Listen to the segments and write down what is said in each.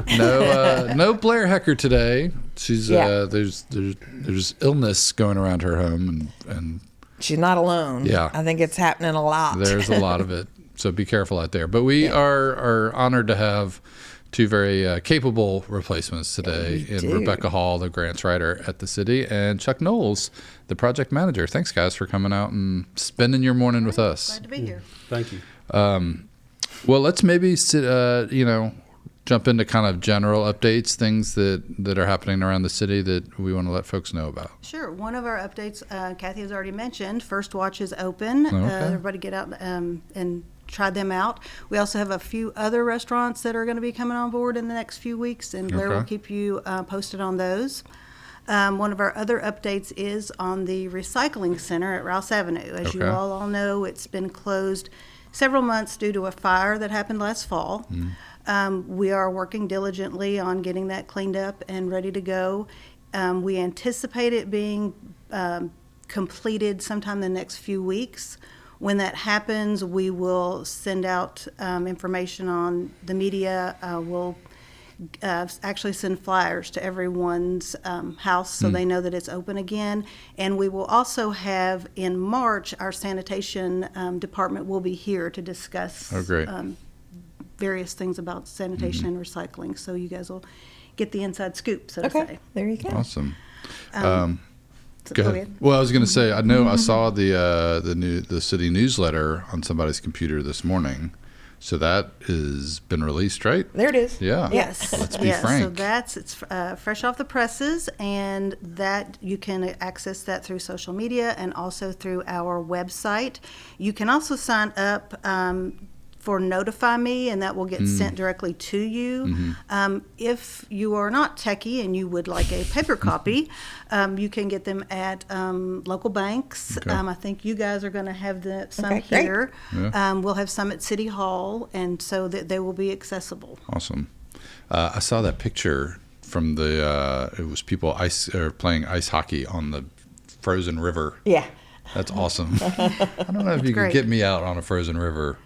No Blair Hecker today. She's there's illness going around her home, and she's not alone. Yeah, I think it's happening a lot. There's a lot of it, so be careful out there. But we are honored to have two very capable replacements today in Rebecca Hall, the grants writer at the city, and Chuck Knowles, the project manager. Thanks, guys, for coming out and spending your morning with us. Glad to be here. Thank you. Well, let's maybe jump into kind of general updates, things that are happening around the city that we want to let folks know about. Sure. One of our updates, Kathy has already mentioned, First Watch is open. Everybody get out and try them out. We also have a few other restaurants that are going to be coming on board in the next few weeks, and Blair will keep you posted on those. One of our other updates is on the recycling center at Rouse Avenue. As you all know, it's been closed several months due to a fire that happened last fall. We are working diligently on getting that cleaned up and ready to go. We anticipate it being completed sometime in the next few weeks. When that happens, we will send out information on the media. We'll actually send flyers to everyone's house so they know that it's open again. And we will also have in March, our sanitation department will be here to discuss various things about sanitation and recycling. So you guys will get the inside scoop, so to say. There you go. Awesome. Go ahead. Well, I was going to say, I know I saw the city newsletter on somebody's computer this morning. So that has been released, right? There it is. Yeah. Yes. Let's be frank. So it's fresh off the presses, and that you can access that through social media and also through our website. You can also sign up for Notify Me, and that will get sent directly to you. If you are not techie and you would like a paper copy, you can get them at local banks. I think you guys are going to have some here. We'll have some at City Hall, and so that they will be accessible. Awesome. I saw that picture from it was people playing ice hockey on the frozen river. Yeah. That's awesome. I don't know if you could get me out on a frozen river.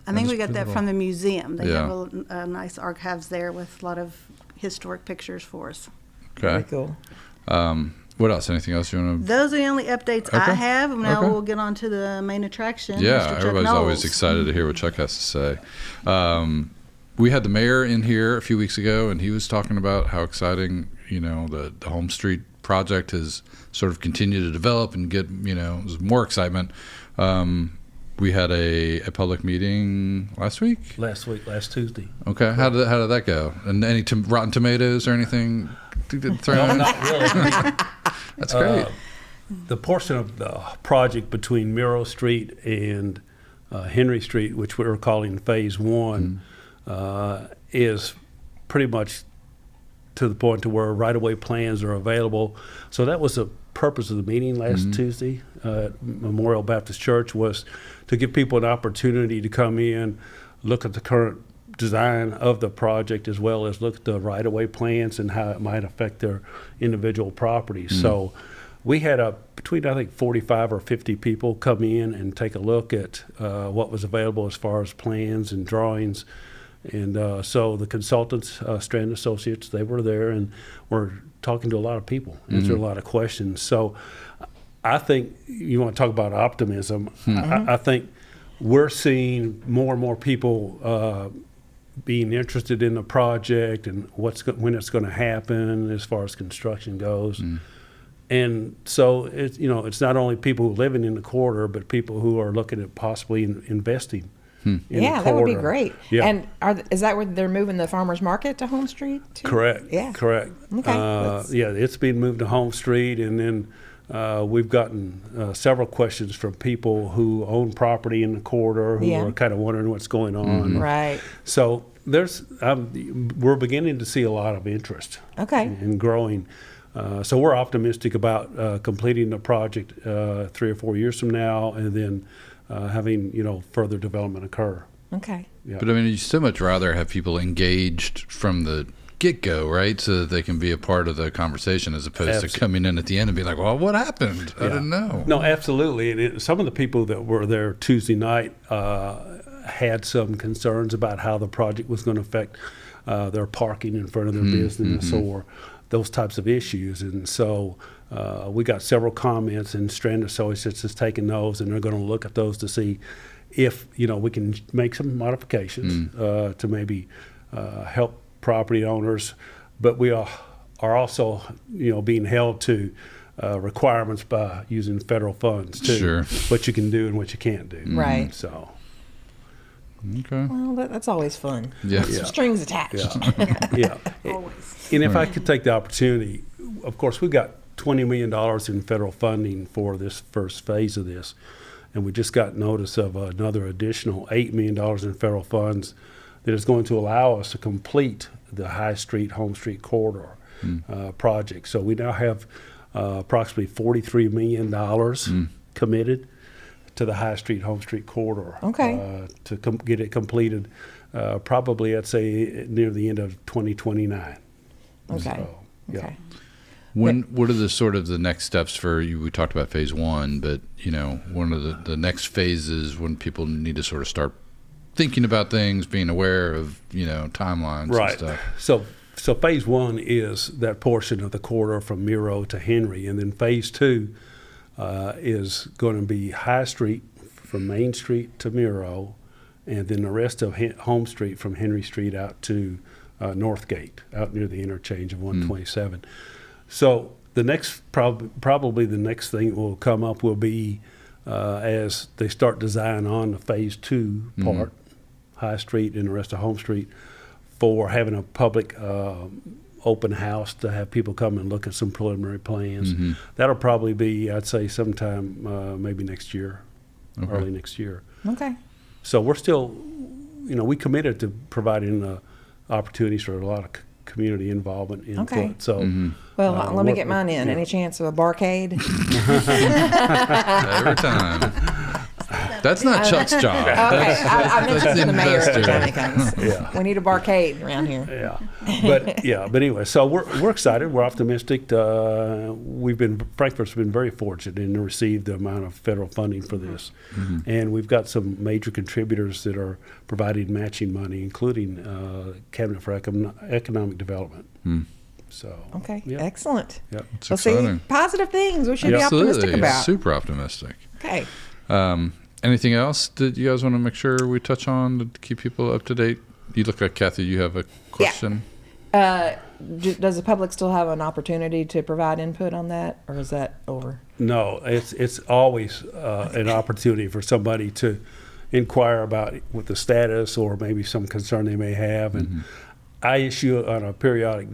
I think we got that from the museum. They have a nice archives there with a lot of historic pictures for us. Okay. Very cool. What else? Anything else you want to? Those are the only updates I have. Now we'll get on to the main attraction. Yeah, Mr. Chuck everybody's Knowles. always excited to hear what Chuck has to say. We had the mayor in here a few weeks ago, and he was talking about how exciting, the Holmes Street project has sort of continued to develop and get, more excitement. We had a public meeting last Tuesday. Okay, how did that go? And any Rotten Tomatoes or anything thrown? No, not really. That's great. The portion of the project between Miro Street and Henry Street, which we're calling Phase 1, is pretty much to the point to where right-of-way plans are available. So that was the purpose of the meeting last Tuesday at Memorial Baptist Church, was to give people an opportunity to come in, look at the current design of the project, as well as look at the right-of-way plans and how it might affect their individual properties. So we had between, I think, 45 or 50 people come in and take a look at what was available as far as plans and drawings. And so the consultants, Strand Associates, they were there and were talking to a lot of people, answering a lot of questions. So I think you want to talk about optimism. I think we're seeing more and more people being interested in the project and when it's going to happen as far as construction goes. And so it's not only people who living in the corridor, but people who are looking at possibly investing. Yeah, that would be great. Yeah. And is that where they're moving the farmers market to Holmes Street too? Correct. Yeah. Correct. Okay. It's being moved to Holmes Street, and then we've gotten several questions from people who own property in the corridor who are kind of wondering what's going on. Right. So we're beginning to see a lot of interest. And growing. So we're optimistic about completing the project 3 or 4 years from now, and then having further development occur. Okay. Yeah. But I mean, you so much rather have people engaged from the get-go, right? So that they can be a part of the conversation as opposed to coming in at the end and being like, well, what happened? I didn't know. No, absolutely. And some of the people that were there Tuesday night had some concerns about how the project was going to affect their parking in front of their business or those types of issues. And so we got several comments, and Strand Associates has taken those, and they're going to look at those to see if we can make some modifications to maybe help property owners. But we are also being held to requirements by using federal funds too. Sure. What you can do and what you can't do. Right. So. Okay. Well, that's always fun. Yeah. Some strings attached. Yeah. Always. And if I could take the opportunity, of course, we got $20 million in federal funding for this first phase of this. And we just got notice of another additional $8 million in federal funds that is going to allow us to complete the High Street, Home Street corridor project. So we now have approximately $43 million committed to the High Street, Home Street corridor. Okay. To get it completed, probably I'd say near the end of 2029. Okay. So, yeah. Okay. What are the sort of the next steps for you? We talked about phase one, but one of the next phases when people need to sort of start thinking about things, being aware of timelines Right. and stuff. So phase one is that portion of the corridor from Miro to Henry, and then phase two is going to be High Street from Main Street to Miro, and then the rest of Home Street from Henry Street out to Northgate, out near the interchange of 127. So the next probably the next thing that will come up will be as they start design on the phase two part, High Street and the rest of Home Street, for having a public open house to have people come and look at some preliminary plans. That'll probably be, I'd say, sometime maybe next year, early next year. Okay. So we're still, we committed to providing opportunities for a lot of community involvement input. Okay. So, Well, let me get mine in. Any chance of a barcade? Every time. That's not Chuck's job. Okay, I mentioned to the mayor every time he comes. Yeah. We need a barcade around here. But anyway, so we're excited. We're optimistic. Frankfort's been very fortunate in to receive the amount of federal funding for this, and we've got some major contributors that are providing matching money, including Cabinet for Economic Development. So Okay, yeah. excellent. Yeah. It's Well, see, exciting. positive things we should be optimistic Absolutely. about. Super optimistic. Okay. Anything else that you guys want to make sure we touch on to keep people up to date? You look like Kathy. You have a question. Does the public still have an opportunity to provide input on that, or is that over? No, it's always an opportunity for somebody to inquire about what the status or maybe some concern they may have. And I issue on a periodic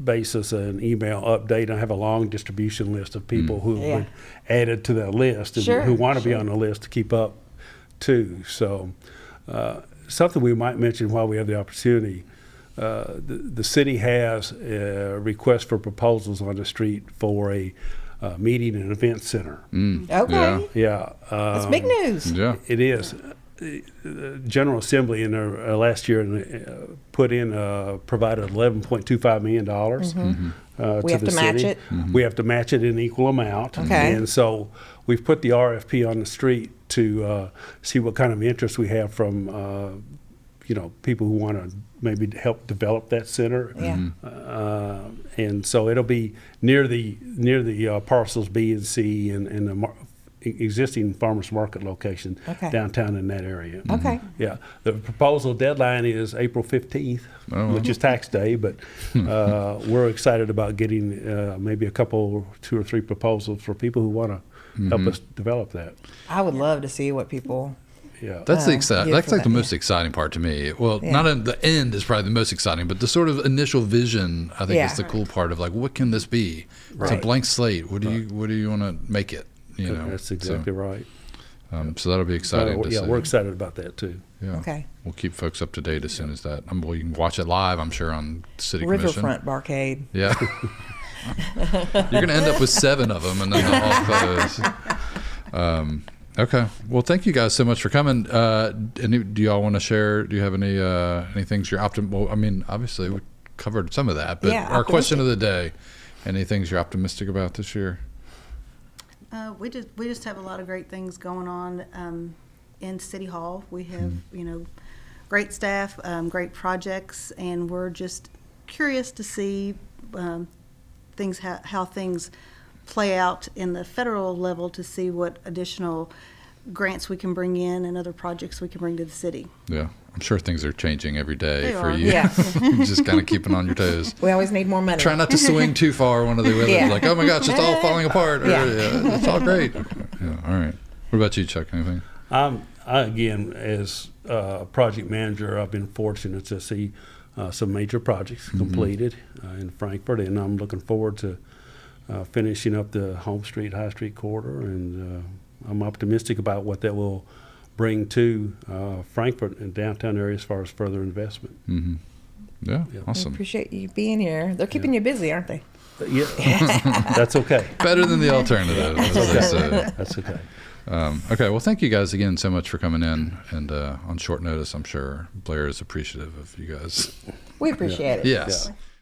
basis an email update. I have a long distribution list of people who have been added to that list and who want to be on the list to keep up too. So something we might mention while we have the opportunity, the city has a request for proposals on the street for a meeting and event center. Okay. Yeah. That's big news. Yeah. It is. The General Assembly in their last year provided $11.25 million We have the to match city. it. We have to match it in equal amount. Okay. And so we've put the RFP on the street to see what kind of interest we have from people who want to maybe help develop that center. Yeah. And so it'll be near the parcels B and C and the existing farmers market location downtown in that area. Okay. Yeah. The proposal deadline is April 15th, which is tax day, but we're excited about getting maybe a couple, 2 or 3 proposals for people who want to help us develop that. I would love to see what people. Yeah. That's the exciting. That's like the most yeah. exciting part to me. Well, not in the end is probably the most exciting, but the sort of initial vision, I think, is the cool part of like, what can this be? It's a blank slate. What do you want to make it? That's exactly right. So that'll be exciting. to see. We're excited about that too. Yeah. Okay. We'll keep folks up to date as soon as that. Well, you can watch it live, I'm sure, on City Commission. Riverfront Barcade. Yeah. You're going to end up with 7 of them, and then they'll all close. Okay. Well, thank you guys so much for coming. Do y'all want to share? Do you have any things you're Well, I mean, obviously we covered some of that, but our question of the day: any things you're optimistic about this year? We just have a lot of great things going on in City Hall. We have great staff, great projects, and we're just curious to see how things play out in the federal level to see what additional grants we can bring in and other projects we can bring to the city. Yeah, I'm sure things are changing every day They for are. you. Yeah. Just kind of keeping on your toes. We always need more money. Try not to swing too far one of the others. Yeah. Like, oh my gosh, it's all falling apart. Or, Yeah. yeah, it's all great. Yeah, all right. What about you, Chuck? Anything? Again, as project manager, I've been fortunate to see some major projects completed in Frankfort, and I'm looking forward to finishing up the Holmes Street, High Street corridor, and I'm optimistic about what that will bring to Frankfort and downtown area as far as further investment. Mm-hmm. Yeah, Yeah. I awesome. appreciate you being here. They're keeping you busy, aren't they? Yeah, that's okay. Better than the alternative. as they say. That's okay. Okay, well, thank you guys again so much for coming in, and on short notice, I'm sure Blair is appreciative of you guys. We appreciate it. Yes. Yeah.